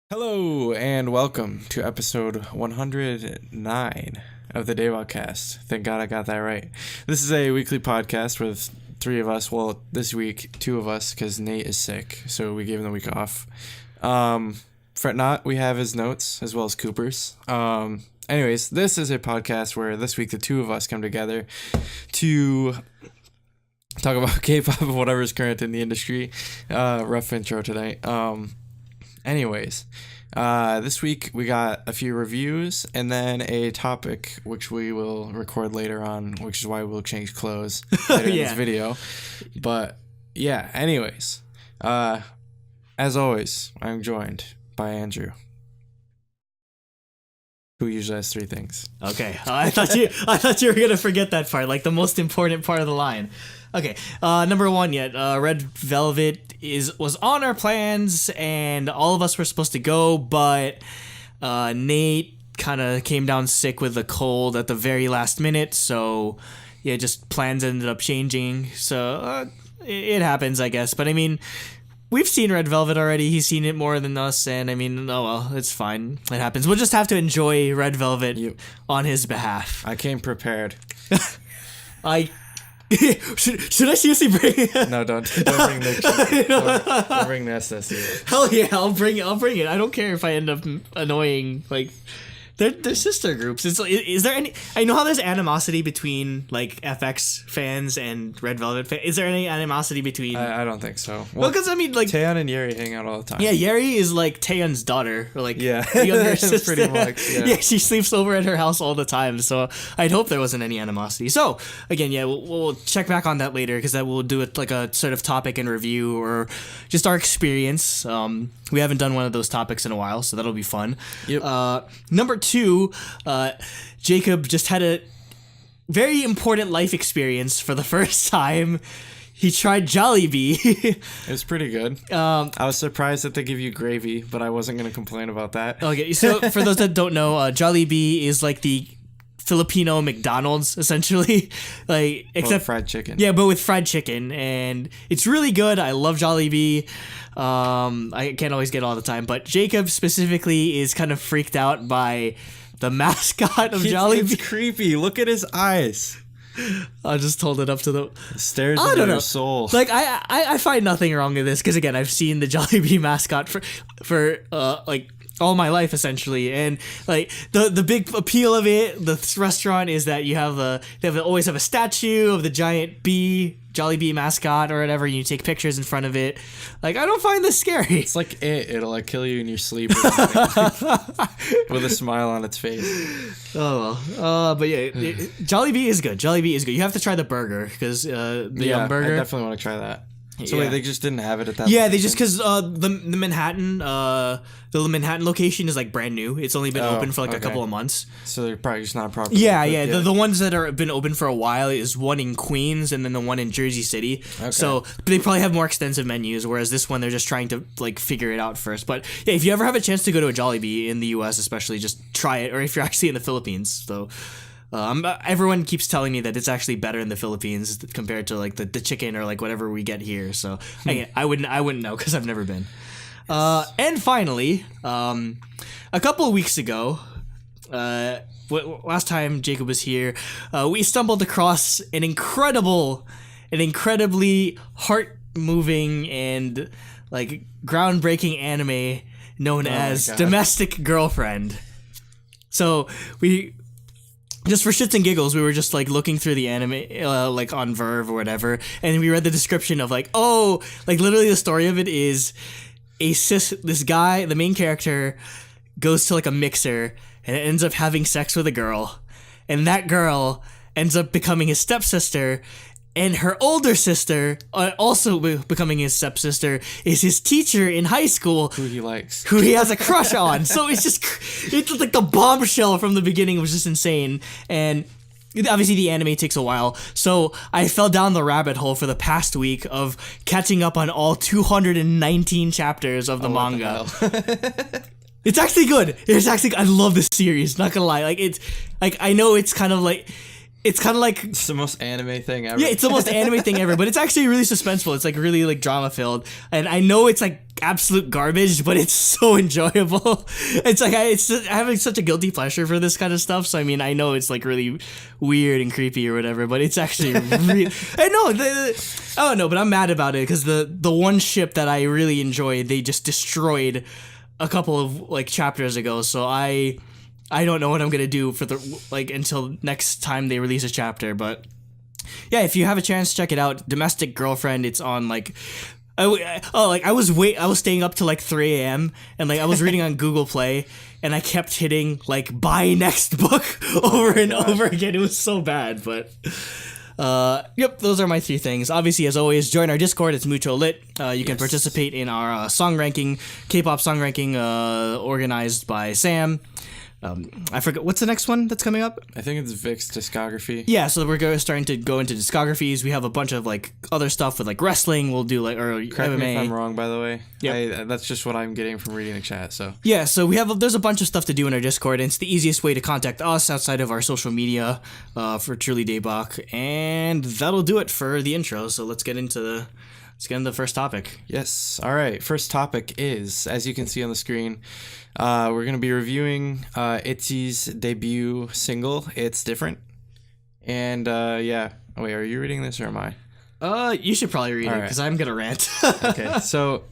Hello and welcome to episode 109 of the DaebakCast. Thank God I got that right. This is a weekly podcast with three of us. Well, this week, two of us because Nate is sick, so we gave him the week off. Fret not, we have his notes as well as Cooper's. Anyways, this is a podcast where this week the two of us come together to talk about K-pop and whatever's current in the industry. Rough intro tonight. Anyways, this week we got a few reviews and then a topic which we will record later on, which is why we'll change clothes later in this video. But yeah, anyways, as always, I'm joined by Andrew, who usually has three things. Okay, I thought you were gonna forget that part, like the most important part of the line. Okay, number one yet. Red Velvet was on our plans, and all of us were supposed to go, but Nate kind of came down sick with a cold at the very last minute, so yeah, just plans ended up changing. So it happens, I guess. But I mean, we've seen Red Velvet already. He's seen it more than us, and I mean, oh well, it's fine. It happens. We'll just have to enjoy Red Velvet on his behalf. I came prepared. Should I seriously bring? No, don't bring the don't bring the SS. Hell yeah, I'll bring it. I don't care if I end up annoying like. They're sister groups. Is there any? I know how there's animosity between like FX fans and Red Velvet fans. Is there any animosity between? I don't think so. Well, because I mean, like Taeyeon and Yeri hang out all the time. Yeah, Yeri is like Taeyeon's daughter, or like younger sister. Pretty much. Yeah, she sleeps over at her house all the time. So I'd hope there wasn't any animosity. So again, yeah, we'll check back on that later because that we'll do it like a sort of topic and review or just our experience. We haven't done one of those topics in a while, so that'll be fun. Yep. Number two, Jacob just had a very important life experience for the first time. He tried Jollibee. It was pretty good. I was surprised that they give you gravy, but I wasn't going to complain about that. Okay, so for those that don't know, Jollibee is like the Filipino McDonald's, essentially, like except fried chicken. Yeah, but with fried chicken, and it's really good. I love Jollibee. I can't always get it all the time, but Jacob specifically is kind of freaked out by the mascot of Jollibee. It's creepy. Look at his eyes. I just hold it up to the stares into their soul. Like I find nothing wrong with this because again, I've seen the Jollibee mascot for like all my life essentially, and like the big appeal of it, the restaurant is that they always have a statue of the giant bee, Jollibee mascot or whatever, and you take pictures in front of it. Like I don't find this scary. It's like it'll like kill you in your sleep or something. With a smile on its face. Oh well, but yeah, Jollibee is good. Jollibee is good. You have to try the burger because the Young Burger. I definitely want to try that. So wait, they just didn't have it at that. Yeah, location? they just because the Manhattan location is like brand new. It's only been open for like a couple of months. So they're probably just not proper. Yeah. The ones that are been open for a while is one in Queens and then the one in Jersey City. Okay. So they probably have more extensive menus, whereas this one they're just trying to like figure it out first. But yeah, if you ever have a chance to go to a Jollibee in the U.S., especially, just try it. Or if you're actually in the Philippines, so. Everyone keeps telling me that it's actually better in the Philippines compared to like the chicken or like whatever we get here. So I wouldn't know because I've never been. And finally, a couple of weeks ago, last time Jacob was here, we stumbled across an incredibly heart-moving and like groundbreaking anime known as Domestic Girlfriend. So we. Just for shits and giggles, we were just like looking through the anime, like on Verve or whatever, and we read the description of like, like literally the story of it is this guy, the main character, goes to like a mixer and ends up having sex with a girl, and that girl ends up becoming his stepsister, and her older sister, also becoming his stepsister, is his teacher in high school. Who he likes. Who he has a crush on. So it's like the bombshell from the beginning was just insane. And obviously the anime takes a while. So I fell down the rabbit hole for the past week of catching up on all 219 chapters of the manga. It's actually good. I love this series, not gonna lie. Like it's like I know it's kind of like it's kind of like It's the most anime thing ever. yeah, it's the most anime thing ever, but it's actually really suspenseful. It's like really like drama filled, and I know it's like absolute garbage, but it's so enjoyable. It's like it's having such a guilty pleasure for this kind of stuff. So I mean, I know it's like really weird and creepy or whatever, but it's actually really. I know. Oh no, but I'm mad about it because the one ship that I really enjoy, they just destroyed a couple of like chapters ago. So I don't know what I'm gonna do for the like until next time they release a chapter, but yeah, if you have a chance, check it out. Domestic Girlfriend. It's on like, I was staying up till like 3 a.m. and like I was reading on Google Play and I kept hitting like buy next book over and over again. It was so bad, but. Yep, those are my 3 things. Obviously, as always, join our Discord. It's Mucho Lit. You can participate in our song ranking, K-pop song ranking, organized by Sam. I forget what's the next one that's coming up. I think it's Vic's discography. Yeah, so we're starting to go into discographies. We have a bunch of like other stuff with like wrestling. We'll do like or Correct MMA. me if I'm wrong, by the way. Yeah, that's just what I'm getting from reading the chat. So yeah, so there's a bunch of stuff to do in our Discord, and it's the easiest way to contact us outside of our social media for Truly Daebak, and that'll do it for the intro. So let's get into the first topic. Yes. All right. First topic is, as you can see on the screen, we're going to be reviewing Itzy's debut single, It's Different. And yeah. Oh, wait, are you reading this or am I? You should probably read it because I'm going to rant. Okay. So,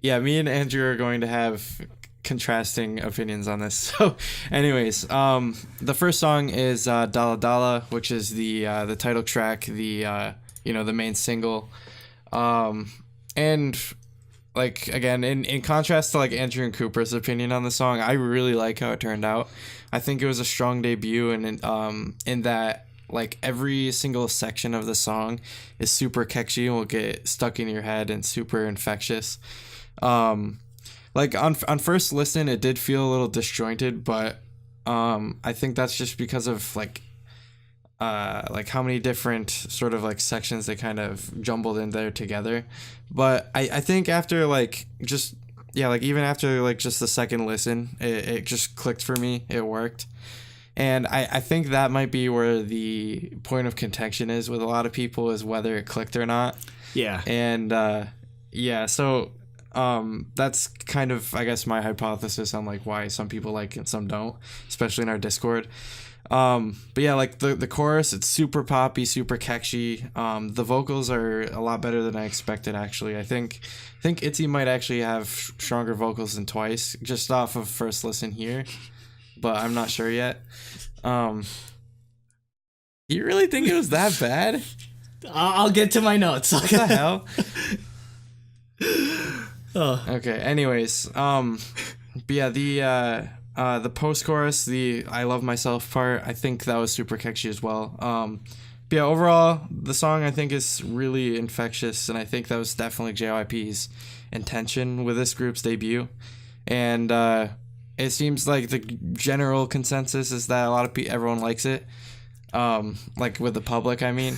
yeah, me and Andrew are going to have contrasting opinions on this. So, anyways, the first song is Dalla Dalla, which is the title track, the main single. And like again, in contrast to like Andrew and Cooper's opinion on the song, I really like how it turned out. I think it was a strong debut, and in that like every single section of the song is super catchy and will get stuck in your head and super infectious. Like on first listen, it did feel a little disjointed, but I think that's just because of like how many different sort of like sections they kind of jumbled in there together. But I think after like just even after like just the second listen, it just clicked for me. It worked. And I think that might be where the point of contention is with a lot of people, is whether it clicked or not. Yeah. And so that's kind of, I guess, my hypothesis on like why some people like it and some don't, especially in our Discord. But yeah, like the chorus, it's super poppy, super catchy. The vocals are a lot better than I expected, actually. I think Itzy might actually have stronger vocals than Twice, just off of first listen here, but I'm not sure yet. You really think it was that bad? I'll get to my notes. What the hell? Oh. Okay, anyways, but yeah, the post-chorus, the I Love Myself part, I think that was super catchy as well. But yeah, overall, the song I think is really infectious, and I think that was definitely JYP's intention with this group's debut. And it seems like the general consensus is that a lot of everyone likes it. Like with the public, I mean.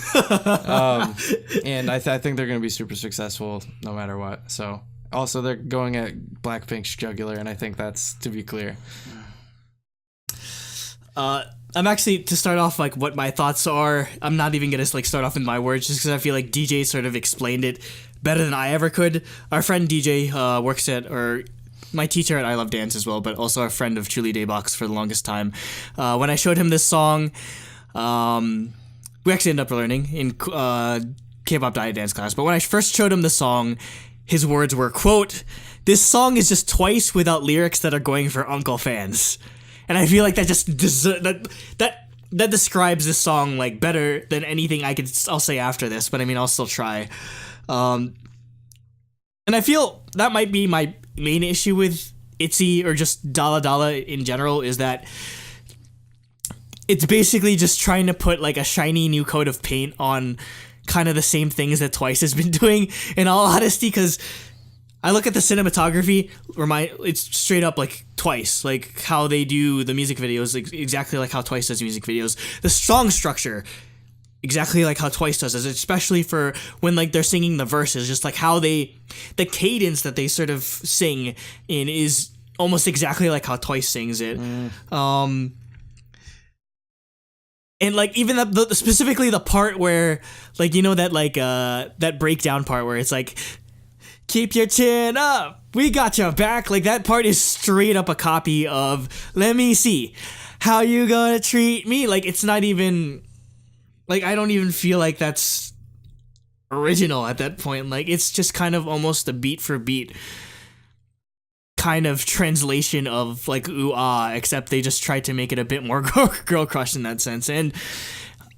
And I think they're going to be super successful no matter what. So also they're going at Blackpink's jugular, and I think that's to be clear. I'm actually, to start off, like what my thoughts are, I'm not even gonna like start off in my words, just because I feel like DJ sort of explained it better than I ever could. Our friend DJ works at, or my teacher at I Love Dance as well, but also a friend of Truly Daebak's for the longest time. When I showed him this song, we actually ended up learning in K-pop diet dance class, but when I first showed him the song, his words were, quote, "This song is just Twice without lyrics that are going for uncle fans." And I feel like that just that describes this song like better than anything I'll say after this, but I mean I'll still try. And I feel that might be my main issue with Itzy, or just Dalla Dalla in general, is that it's basically just trying to put like a shiny new coat of paint on kind of the same things that Twice has been doing, in all honesty, because I look at the cinematography, it's straight up like Twice, like how they do the music videos, like exactly like how Twice does music videos. The song structure, exactly like how Twice does it, especially for when like they're singing the verses, just like how the cadence that they sort of sing in is almost exactly like how Twice sings it. And like even specifically the part where like that breakdown part where it's like keep your chin up, we got your back, like that part is straight up a copy of Let Me See How You Gonna Treat Me. Like it's not even like I don't even feel like that's original at that point. Like it's just kind of almost a beat for beat kind of translation of like ooh ah, except they just tried to make it a bit more girl crush in that sense. And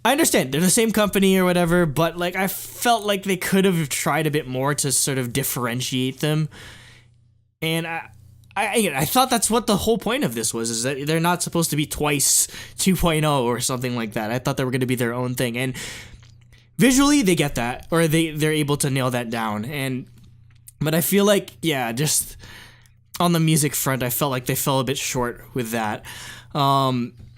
I understand they're the same company or whatever, but like I felt like they could have tried a bit more to sort of differentiate them. And I thought that's what the whole point of this was, is that they're not supposed to be Twice 2.0 or something like that. I thought they were going to be their own thing, and visually they get that, or they're able to nail that down. But I feel like just on the music front, I felt like they fell a bit short with that.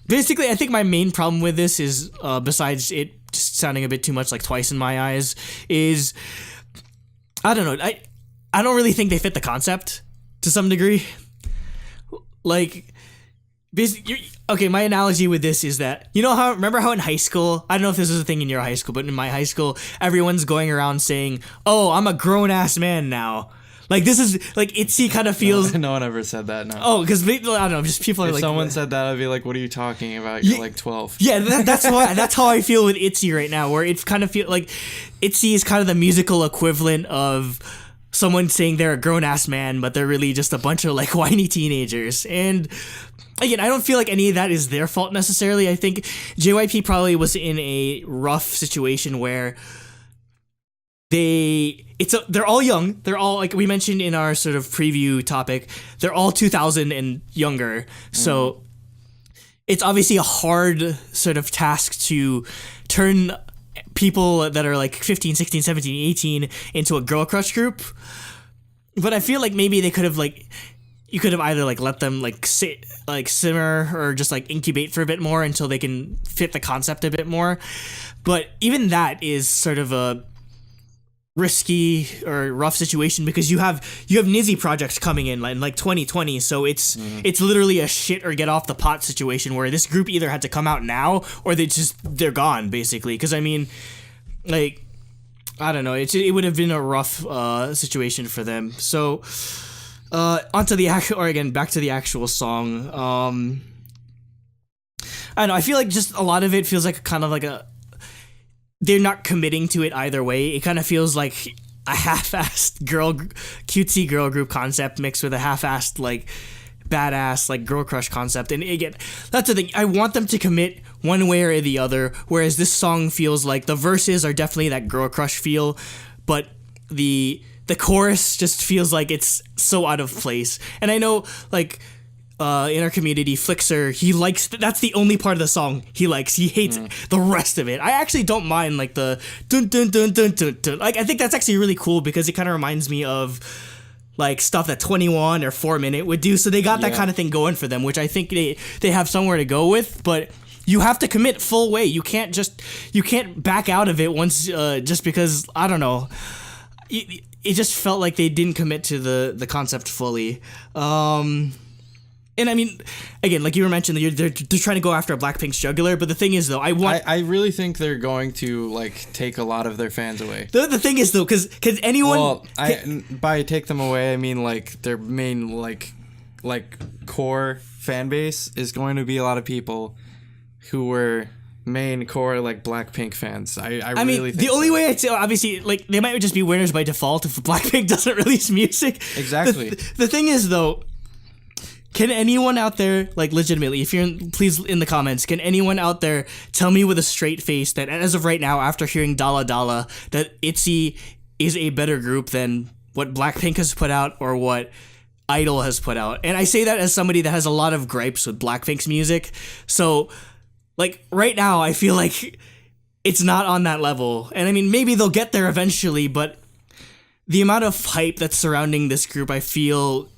Basically, I think my main problem with this is, besides it just sounding a bit too much like Twice in my eyes, is I don't know. I don't really think they fit the concept to some degree. Like, basically, okay, my analogy with this is that, remember how in high school, I don't know if this was a thing in your high school, but in my high school, everyone's going around saying, oh, I'm a grown-ass man now. Like, this is, like, Itzy kind of feels... No one ever said that, no. Oh, because, I don't know, just people are if like... If someone said that, I'd be like, what are you talking about? You're like 12. Yeah, that's how I feel with Itzy right now, where it kind of feels like Itzy is kind of the musical equivalent of someone saying they're a grown-ass man, but they're really just a bunch of, like, whiny teenagers. And... again, I don't feel like any of that is their fault necessarily. I think JYP probably was in a rough situation where they're all young. They're all, like we mentioned in our sort of preview topic, they're all 2000 and younger. So it's obviously a hard sort of task to turn people that are like 15, 16, 17, 18 into a girl crush group. But I feel like maybe they could have you could have either like let them like sit, like simmer, or just like incubate for a bit more until they can fit the concept a bit more. But even that is sort of a risky or rough situation, because you have Nizzy projects coming in like 2020, so it's literally a shit or get off the pot situation where this group either had to come out now or they're gone basically. Because I mean, like, I don't know, it would have been a rough situation for them. So onto the back to the actual song. I don't know, I feel like just a lot of it feels like kind of like they're not committing to it either way. It kind of feels like a half-assed cutesy girl group concept mixed with a half-assed like badass like girl crush concept. And again, that's the thing, I want them to commit one way or the other, whereas this song feels like the verses are definitely that girl crush feel, but the chorus just feels like it's so out of place. And I know, like, in our community, Flixer, he likes... that's the only part of the song he likes. He hates the rest of it. I actually don't mind, like, the dun dun dun dun dun dun. Like, I think that's actually really cool, because it kind of reminds me of, like, stuff that 21 or 4 Minute would do. So they got that kind of thing going for them, which I think they have somewhere to go with, but... you have to commit full way. You can't back out of it once, just because, I don't know... It just felt like they didn't commit to the concept fully. And I mean, again, like you were mentioning, they're trying to go after Blackpink's jugular. But the thing is, though, I really think they're going to like take a lot of their fans away. The thing is, though, because anyone... well, by take them away, I mean like their main like core fan base is going to be a lot of people who were main core like Blackpink fans. I mean, really think the only way I'd say, obviously, like they might just be winners by default if Blackpink doesn't release music. Exactly. The thing is, though, can anyone out there, like legitimately, if please in the comments, can anyone out there tell me with a straight face that as of right now, after hearing Dalla Dalla, that Itzy is a better group than what Blackpink has put out or what Idol has put out? And I say that as somebody that has a lot of gripes with Blackpink's music. So, like, right now, I feel like it's not on that level. And I mean, maybe they'll get there eventually, but the amount of hype that's surrounding this group, I feel...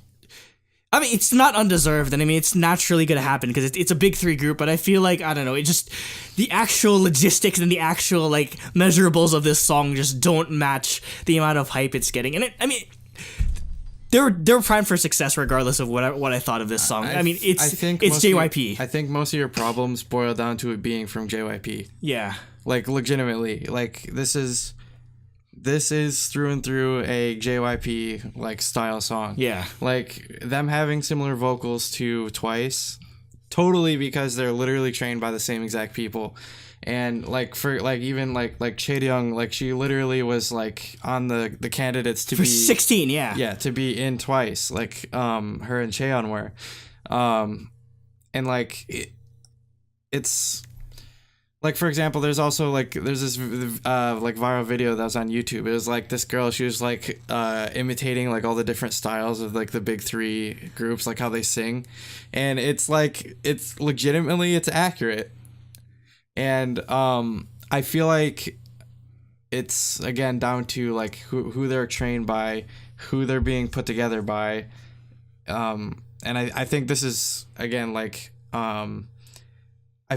I mean, it's not undeserved, and I mean, it's naturally going to happen because it's a big three group, but I feel like, I don't know, it just... the actual logistics and the actual, like, measurables of this song just don't match the amount of hype it's getting. And I mean... they're primed for success regardless of what I thought of this song. I mean, it's JYP. I think most of your problems boil down to it being from JYP. Yeah. Like, legitimately, like, this is through and through a JYP like style song. Yeah. Like, them having similar vocals to Twice, totally, because they're literally trained by the same exact people. And like, for like, even like Chaeyoung, like, she literally was like on the candidates to for be 16, yeah, to be in Twice, like her and Chaeyoung were, and like it's like, for example, there's this like viral video that was on YouTube. It was like this girl, she was like imitating like all the different styles of like the big three groups, like how they sing, and it's like, it's legitimately, it's accurate. And I feel like it's, again, down to like who they're trained by, who they're being put together by, and I think this is, again, like, I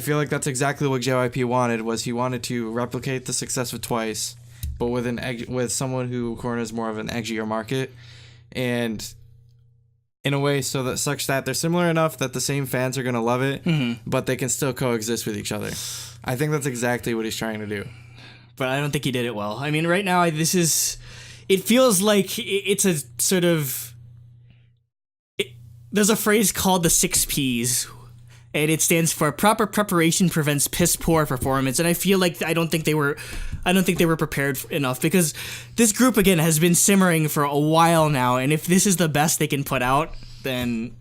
feel like that's exactly what JYP wanted. Was he wanted to replicate the success of Twice, but with someone who corners more of an edgier market, and in a way such that they're similar enough that the same fans are going to love it, but they can still coexist with each other. I think that's exactly what he's trying to do. But I don't think he did it well. I mean, right now, it feels like it's a sort of... there's a phrase called the 6 Ps, and it stands for proper preparation prevents piss poor performance. And I feel like I don't think they were prepared enough, because this group, again, has been simmering for a while now, and if this is the best they can put out, then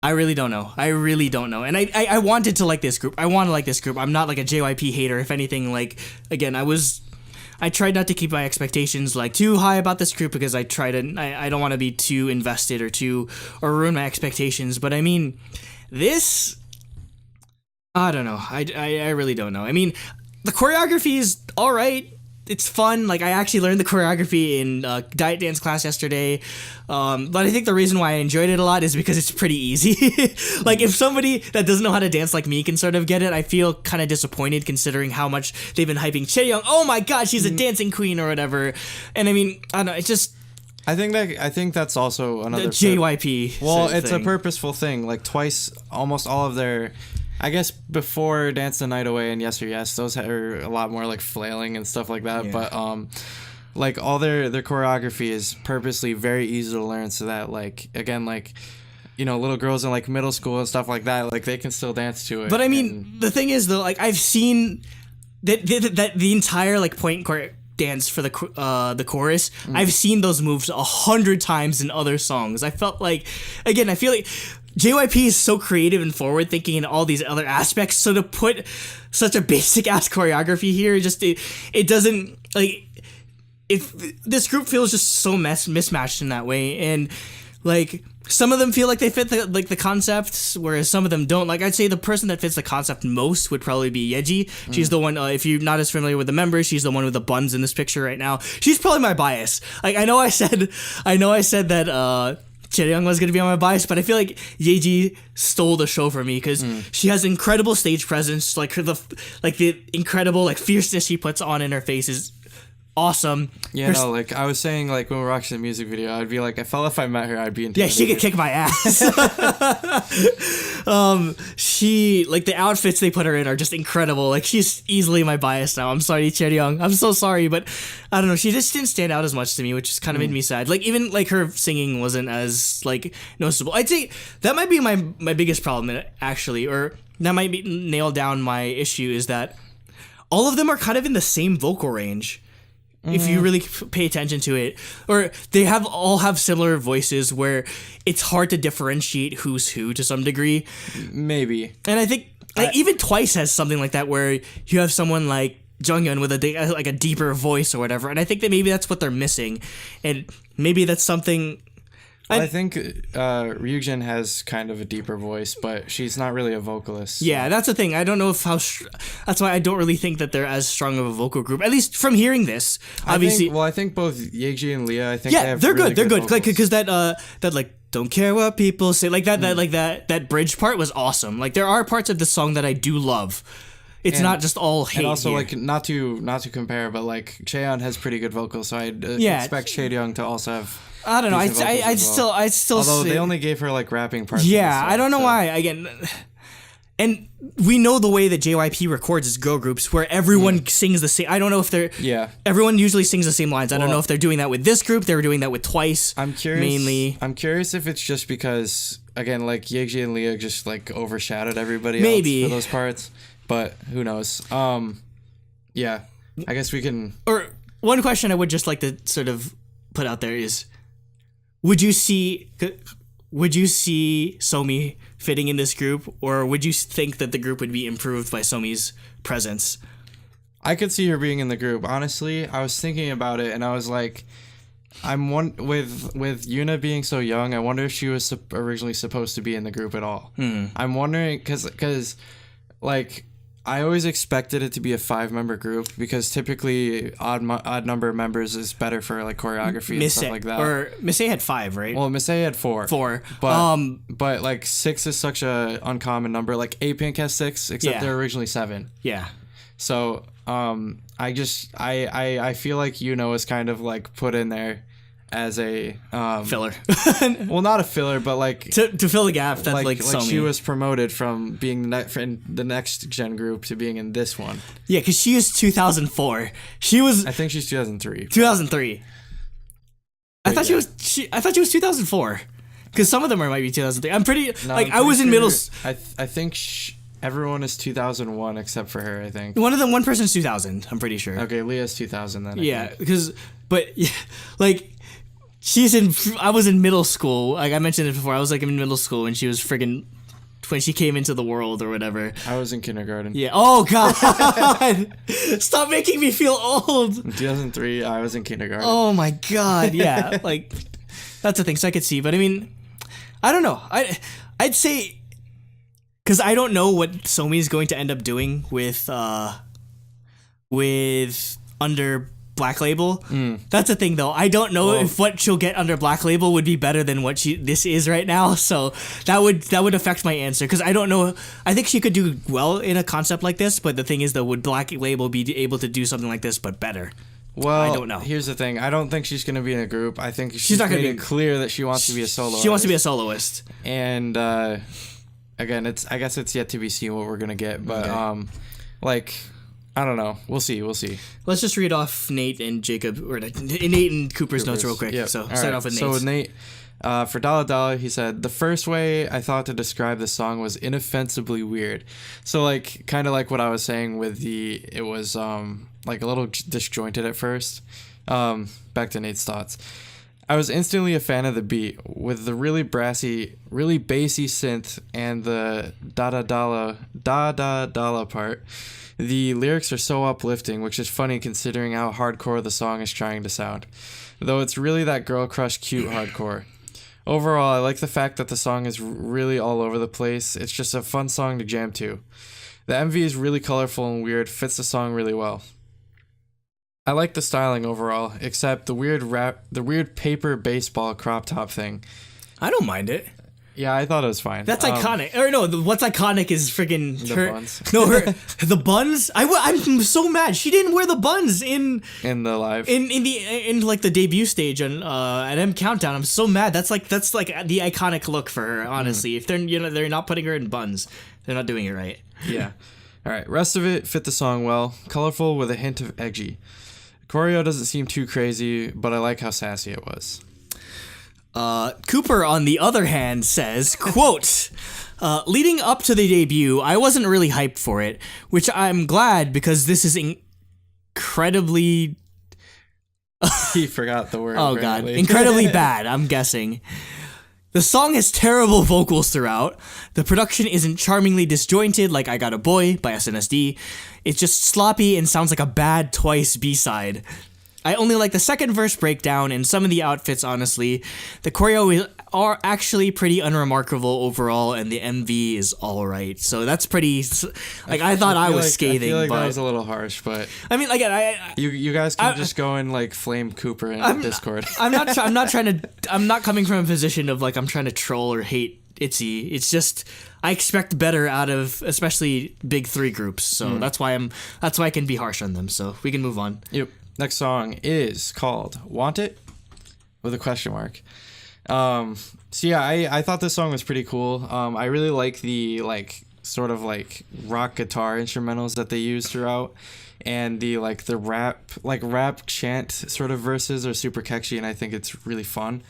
I really don't know. And I wanted to like this group. I want to like this group. I'm not like a JYP hater. If anything, like, again, I tried not to keep my expectations like too high about this group, because I don't want to be too invested or ruin my expectations. But I mean, this, I don't know. I really don't know. I mean, the choreography is all right. It's fun. Like, I actually learned the choreography in diet dance class yesterday. But I think the reason why I enjoyed it a lot is because it's pretty easy. Like, if somebody that doesn't know how to dance like me can sort of get it, I feel kind of disappointed considering how much they've been hyping Chaeyoung. Oh my god, she's a dancing queen or whatever. And I mean, I don't know, it's just... I think that's also another... JYP. Well, it's a purposeful thing. Like, Twice, almost all of their... I guess before Dance the Night Away and Yes or Yes, those are a lot more like flailing and stuff like that. Yeah. But like, all their choreography is purposely very easy to learn, so that, like, again, like, you know, little girls in like middle school and stuff like that, like, they can still dance to it. But I mean, the thing is though, like, I've seen that the entire like point dance for the chorus, I've seen those moves 100 times in other songs. I feel like JYP is so creative and forward thinking in all these other aspects, so to put such a basic ass choreography here, it doesn't, like, if this group feels just so mismatched in that way. And like, some of them feel like they fit the concept, whereas some of them don't. Like, I'd say the person that fits the concept most would probably be Yeji. She's the one, if you're not as familiar with the members, she's the one with the buns in this picture right now. She's probably my bias. Like, I know I said that Chaeyoung was going to be on my bias, but I feel like Yeji stole the show from me, because she has incredible stage presence. Like, the incredible like fierceness she puts on in her face is awesome. Yeah, no, like, I was saying, like, when we were watching the music video, I'd be like, I felt if I met her, I'd be intimidated. Yeah, she could kick my ass. She, like, the outfits they put her in are just incredible. Like, she's easily my bias now. I'm sorry, Chaeyoung. I'm so sorry, but I don't know. She just didn't stand out as much to me, which just kind of made me sad. Like, even, like, her singing wasn't as, like, noticeable. I'd say that might be my biggest problem, actually, or that might be nail down my issue, is that all of them are kind of in the same vocal range. If you really pay attention to it, or they all have similar voices where it's hard to differentiate who's who to some degree. Maybe. And I think like even Twice has something like that, where you have someone like Jonghyun with a deeper voice or whatever. And I think that maybe that's what they're missing, and maybe that's something. Well, I think Ryujin has kind of a deeper voice, but she's not really a vocalist. So. Yeah, that's the thing. I don't know if that's why I don't really think that they're as strong of a vocal group. At least from hearing this, obviously. I think both Yeji and Leah. I think they're good. They're good. Like, because that like, don't care what people say, like that bridge part was awesome. Like, there are parts of the song that I do love. It's not just all hate. And also, here. like, not to compare, but like, Chaeyoung has pretty good vocals, so I'd expect Chaeyoung to also have. I don't know. decent vocals as well. I'd still. Although say, they only gave her like rapping parts. Yeah, song, I don't know why. Again, and we know the way that JYP records its girl groups, where everyone sings the same. I don't know if they're. Yeah. Everyone usually sings the same lines. I don't know if they're doing that with this group. They were doing that with Twice. I'm curious. Mainly. I'm curious if it's just because again, like Yeji and Leah just like overshadowed everybody Maybe. else for those parts, but who knows? Yeah. I guess we can. Or one question I would just like to sort of put out there is, would you see Somi fitting in this group, or would you think that the group would be improved by Somi's presence? I could see her being in the group. Honestly, I was thinking about it, and I was like, with Yuna being so young, I wonder if she was originally supposed to be in the group at all. I'm wondering because like I always expected it to be a 5-member group because typically odd number of members is better for like choreography and stuff like that. Or Miss A had 5, right? Well, Miss A had 4. 4. But like 6 is such a uncommon number. Like A-Pink has 6, except they're originally 7. Yeah. So I feel like Yuno is kind of like put in there as a filler. Well, not a filler, but like to fill the gap that like she was promoted from being in the next gen group to being in this one. Yeah, because she is 2004. She was. I think she's 2003. 2003. I thought she was 2004. Because some of them might be 2003. I'm pretty I was in middle. I think everyone is 2001 except for her. I think one person's 2000. I'm pretty sure. Okay, Leah's 2000 then. Yeah, because like. I was in middle school. Like I mentioned it before. I was like in middle school when she was when she came into the world or whatever. I was in kindergarten. Yeah. Oh God! Stop making me feel old. In 2003, I was in kindergarten. Oh my God! Yeah, like that's the thing. So I could see, but I mean, I don't know. I'd say because I don't know what Somi is going to end up doing with under Black Label. That's the thing though. I don't know if what she'll get under Black Label would be better than what this is right now. So that would affect my answer because I don't know. I think she could do well in a concept like this, but the thing is though, would Black Label be able to do something like this but better? Well, I don't know. Here's the thing. I don't think she's going to be in a group. I think she's not going to be clear that she wants to be a soloist. She wants to be a soloist. And again, I guess it's yet to be seen what we're going to get, but I don't know. We'll see. Let's just read off Nate and Jacob or Nate and Cooper's notes real quick. Yep. So start off with Nate. So with Nate, for Dalla Dalla, he said, the first way I thought to describe the song was inoffensively weird. So like kind of like what I was saying with it was like a little disjointed at first. Back to Nate's thoughts. I was instantly a fan of the beat with the really brassy, really bassy synth and the da da dalla part. The lyrics are so uplifting, which is funny considering how hardcore the song is trying to sound. Though it's really that girl crush cute hardcore. Overall, I like the fact that the song is really all over the place. It's just a fun song to jam to. The MV is really colorful and weird, fits the song really well. I like the styling overall, except the weird paper baseball crop top thing. I don't mind it. Yeah, I thought it was fine. That's iconic. Or no, what's iconic is freaking her buns. No, the buns. I'm so mad. She didn't wear the buns in the live in like the debut stage at M Countdown. I'm so mad. That's like the iconic look for her. Honestly, if they're not putting her in buns, they're not doing it right. Yeah. All right. Rest of it fit the song well. Colorful with a hint of edgy. Choreo doesn't seem too crazy, but I like how sassy it was. Cooper, on the other hand, says, quote, leading up to the debut, I wasn't really hyped for it, which I'm glad because this is incredibly... He forgot the word. Oh, apparently. God. Incredibly bad, I'm guessing. The song has terrible vocals throughout. The production isn't charmingly disjointed like I Got a Boy by SNSD. It's just sloppy and sounds like a bad Twice B-side. I only like the second verse breakdown and some of the outfits, honestly. The choreo are actually pretty unremarkable overall, and the MV is alright. So that's pretty... I thought I was scathing, I feel like but... that was a little harsh, but... I mean, again, You guys can just go and, like, flame Cooper in Discord. I'm not trying to... I'm not coming from a position of, like, I'm trying to troll or hate Itzy. It's just... I expect better out of, especially big 3 groups. So that's why I can be harsh on them. So we can move on. Yep. Next song is called Want It. with a question mark. So yeah, I thought this song was pretty cool. I really like the like sort of like rock guitar instrumentals that they use throughout, and the rap chant sort of verses are super catchy, and I think it's really fun.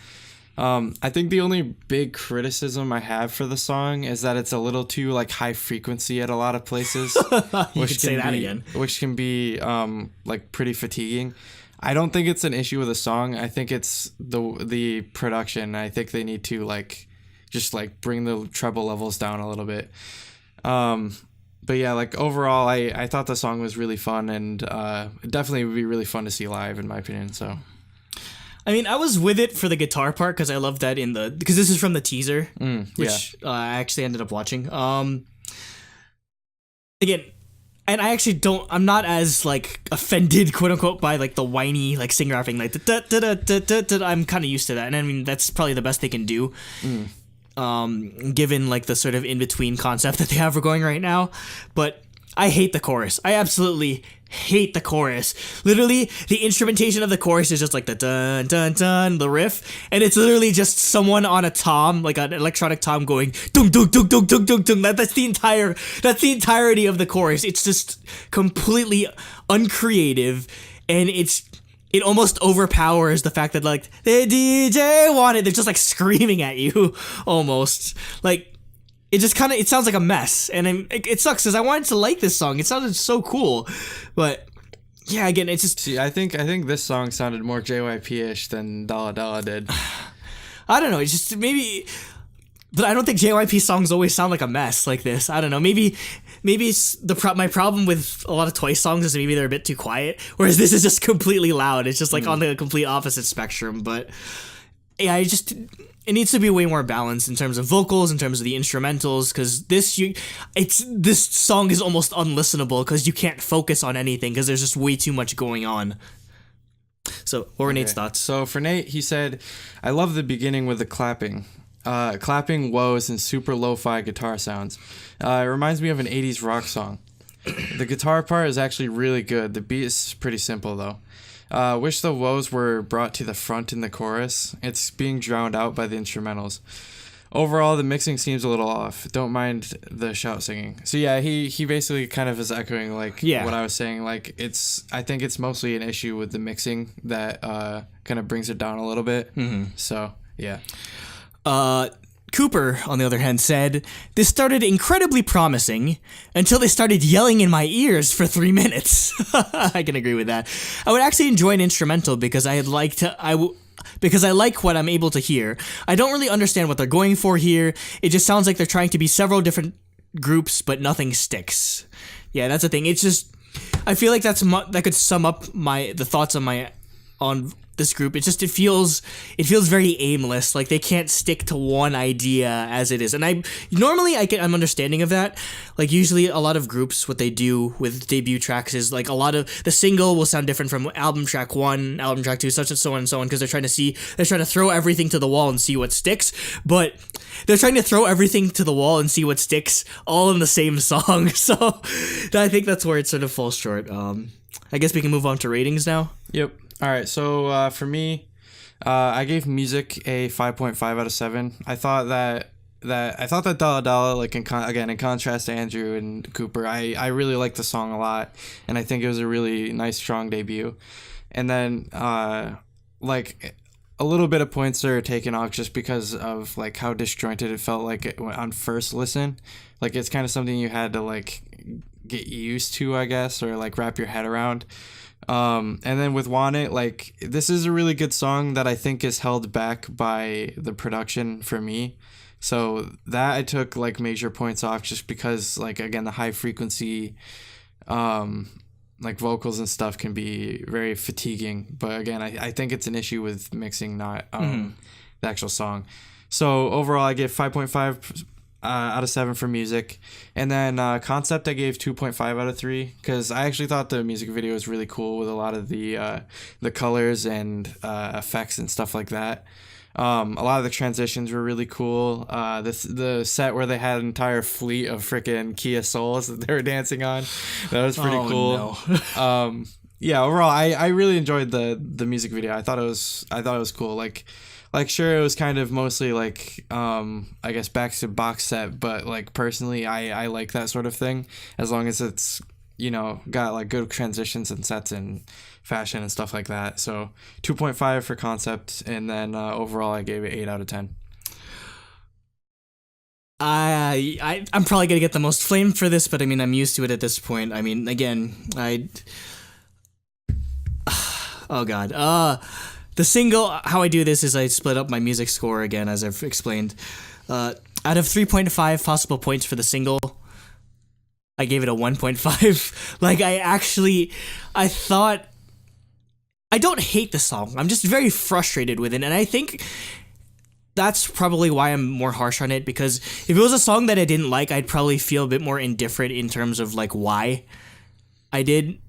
I think the only big criticism I have for the song is that it's a little too like high frequency at a lot of places. You could say that again. Which can be like pretty fatiguing. I don't think it's an issue with the song. I think it's the production. I think they need to like just like bring the treble levels down a little bit. But yeah, like overall, I thought the song was really fun, and it definitely would be really fun to see live, in my opinion. So, I mean, I was with it for the guitar part because I love that because this is from the teaser, which I actually ended up watching. Again, and I'm not as like offended, quote unquote, by like the whiny like singer rapping like da da da da da da. I'm kind of used to that, and I mean that's probably the best they can do. Given like the sort of in-between concept that they have going right now. But I hate the chorus. I absolutely hate the chorus. Literally, the instrumentation of the chorus is just like the dun dun dun, the riff, and it's literally just someone on a tom, like an electronic tom, going dum dum dum dum dum dum dum. That's the entirety of the chorus. It's just completely uncreative, and it almost overpowers the fact that like the DJ wanted. They're just like screaming at you, almost like. It just kind of, it sounds like a mess, and it sucks because I wanted to like this song. It sounded so cool, but yeah, again, it's just. See, I think this song sounded more JYP-ish than Dalla Dalla did. I don't know. It's just maybe, but I don't think JYP songs always sound like a mess like this. I don't know. Maybe it's my problem with a lot of Twice songs is maybe they're a bit too quiet, whereas this is just completely loud. It's just like on the complete opposite spectrum. But yeah, it needs to be way more balanced in terms of vocals, in terms of the instrumentals, because this song is almost unlistenable because you can't focus on anything because there's just way too much going on. So, what were Nate's thoughts? So for Nate, he said, "I love the beginning with the clapping, woes and super lo-fi guitar sounds. It reminds me of an '80s rock song. The guitar part is actually really good. The beat is pretty simple though. Wish the woes were brought to the front in the chorus. It's being drowned out by the instrumentals. Overall, the mixing seems a little off. Don't mind the shout singing." So yeah, he basically kind of is echoing like what I was saying. Like I think it's mostly an issue with the mixing that kind of brings it down a little bit. So yeah. Cooper, on the other hand, said, "This started incredibly promising until they started yelling in my ears for 3 minutes." I can agree with that. I would actually enjoy an instrumental because I like what I'm able to hear. I don't really understand what they're going for here. It just sounds like they're trying to be several different groups, but nothing sticks. Yeah, that's the thing. It's just, I feel like that could sum up the thoughts on this group. It feels very aimless. Like they can't stick to one idea as it is. And I'm understanding of that. Like usually a lot of groups, what they do with debut tracks is like a lot of the single will sound different from album track 1, album track 2, such and so on and so on, because they're trying to throw everything to the wall and see what sticks. But they're trying to throw everything to the wall and see what sticks all in the same song. So I think that's where it sort of falls short. I guess we can move on to ratings now. Yep. All right, so for me, I gave music a 5.5 out of 7. I thought that Dalla Dalla, like in contrast to Andrew and Cooper, I really liked the song a lot, and I think it was a really nice, strong debut. And then like a little bit of points are taken off just because of like how disjointed it felt like on first listen. Like it's kind of something you had to like get used to, I guess, or like wrap your head around. And then with Want It, like this is a really good song that I think is held back by the production for me. So that I took like major points off just because like again the high frequency like vocals and stuff can be very fatiguing. But again, I think it's an issue with mixing, not the actual song. So overall I give 5.5 out of 7 for music, and then concept I gave 2.5 out of 3 because I actually thought the music video was really cool with a lot of the colors and effects and stuff like that. A lot of the transitions were really cool. The set where they had an entire fleet of freaking Kia Souls that they were dancing on, that was pretty cool. No. yeah, overall, I really enjoyed the music video. I thought it was cool. Like sure, it was kind of mostly like I guess back to box set, but like personally, I like that sort of thing as long as it's got like good transitions and sets and fashion and stuff like that. So 2.5 for concept, and then overall I gave it 8 out of 10. I'm probably gonna get the most flame for this, but I mean I'm used to it at this point. I mean again oh god. The single, how I do this is I split up my music score again, as I've explained. Out of 3.5 possible points for the single, I gave it a 1.5. Like, I thought, I don't hate the song. I'm just very frustrated with it. And I think that's probably why I'm more harsh on it, because if it was a song that I didn't like, I'd probably feel a bit more indifferent in terms of, like, why I didn't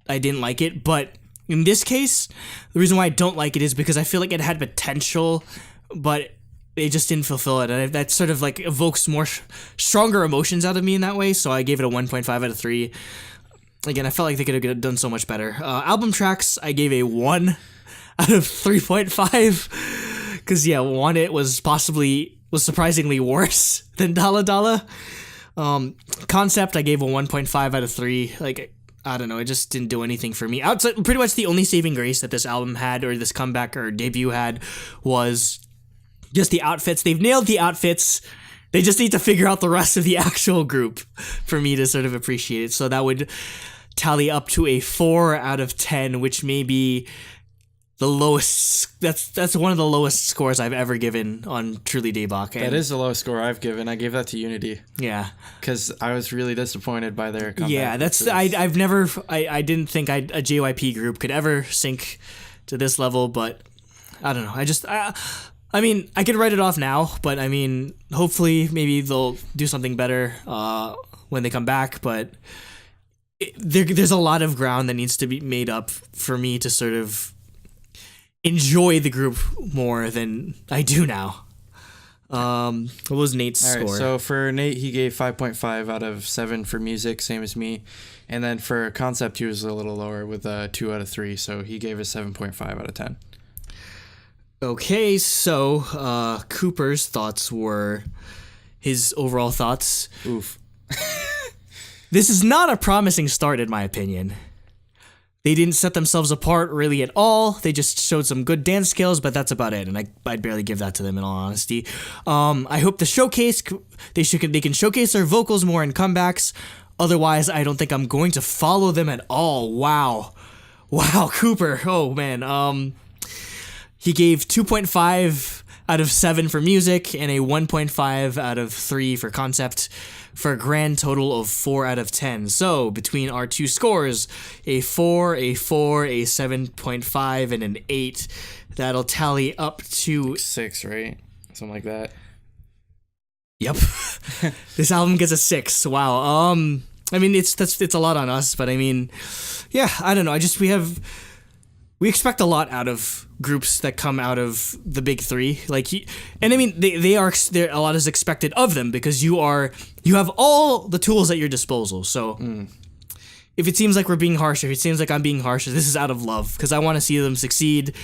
like it. But in this case, the reason why I don't like it is because I feel like it had potential, but they just didn't fulfill it, and that sort of like evokes more stronger emotions out of me in that way. So I gave it a 1.5 out of 3. Again, I felt like they could have done so much better. Album tracks, I gave a 1 out of 3.5 because one, it was surprisingly worse than Dalla Dalla. Concept, I gave a 1.5 out of 3. Like, I don't know, it just didn't do anything for me. Outside, pretty much the only saving grace that this album had, or this comeback or debut had, was just the outfits. They've nailed the outfits. They just need to figure out the rest of the actual group for me to sort of appreciate it. So that would tally up to a 4 out of 10, which may be the lowest. That's one of the lowest scores I've ever given on Truly Daebak. That is the lowest score I've given. I gave that to Unity. Yeah, because I was really disappointed by their comeback. Yeah, I didn't think a JYP group could ever sink to this level, but I don't know. I mean, I could write it off now, but I mean, hopefully maybe they'll do something better when they come back, but there's a lot of ground that needs to be made up for me to sort of enjoy the group more than I do now. What was Nate's score? So for Nate, he gave 5.5 out of 7 for music, same as me. And then for concept, he was a little lower with 2 out of 3. So he gave a 7.5 out of 10. Okay, so Cooper's thoughts were his overall thoughts. Oof. This is not a promising start, in my opinion. They didn't set themselves apart really at all. They just showed some good dance skills, but that's about it. And I'd barely give that to them in all honesty. I hope the showcase they can showcase their vocals more in comebacks. Otherwise, I don't think I'm going to follow them at all. Wow, Cooper. Oh man. He gave 2.5 out of 7 for music and a 1.5 out of 3 for concept, for a grand total of 4 out of 10. So, between our two scores, a 4, a 7.5, and an 8, that'll tally up to 6, right? Something like that. Yep. This album gets a 6. Wow. I mean, it's a lot on us, but I mean, yeah, I don't know. We expect a lot out of groups that come out of the big three, and I mean there a lot is expected of them because you have all the tools at your disposal. So if it seems like we're being harsh, if it seems like I'm being harsh, this is out of love because I want to see them succeed.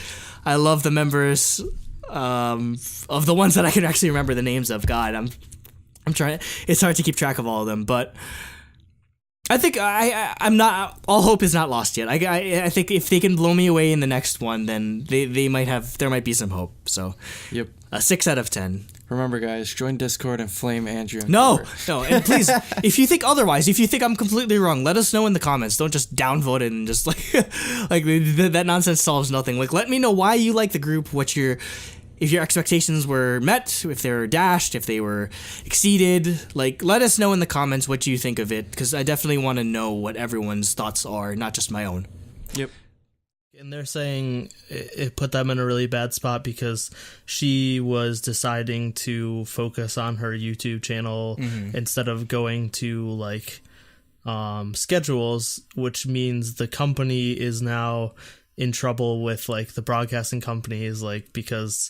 I love the members of the ones that I can actually remember the names of. God, I'm trying. It's hard to keep track of all of them, but I think I'm not. All hope is not lost yet. I think if they can blow me away in the next one, then they might have. There might be some hope. So, yep, a 6 out of 10. Remember, guys, join Discord and flame Andrew. No, and please, if you think otherwise, if you think I'm completely wrong, let us know in the comments. Don't just downvote it and just like that nonsense solves nothing. Like, let me know why you like the group. If your expectations were met, if they were dashed, if they were exceeded, let us know in the comments what you think of it, because I definitely want to know what everyone's thoughts are, not just my own. Yep. And they're saying it put them in a really bad spot because she was deciding to focus on her YouTube channel instead of going to schedules, which means the company is now in trouble with the broadcasting companies, because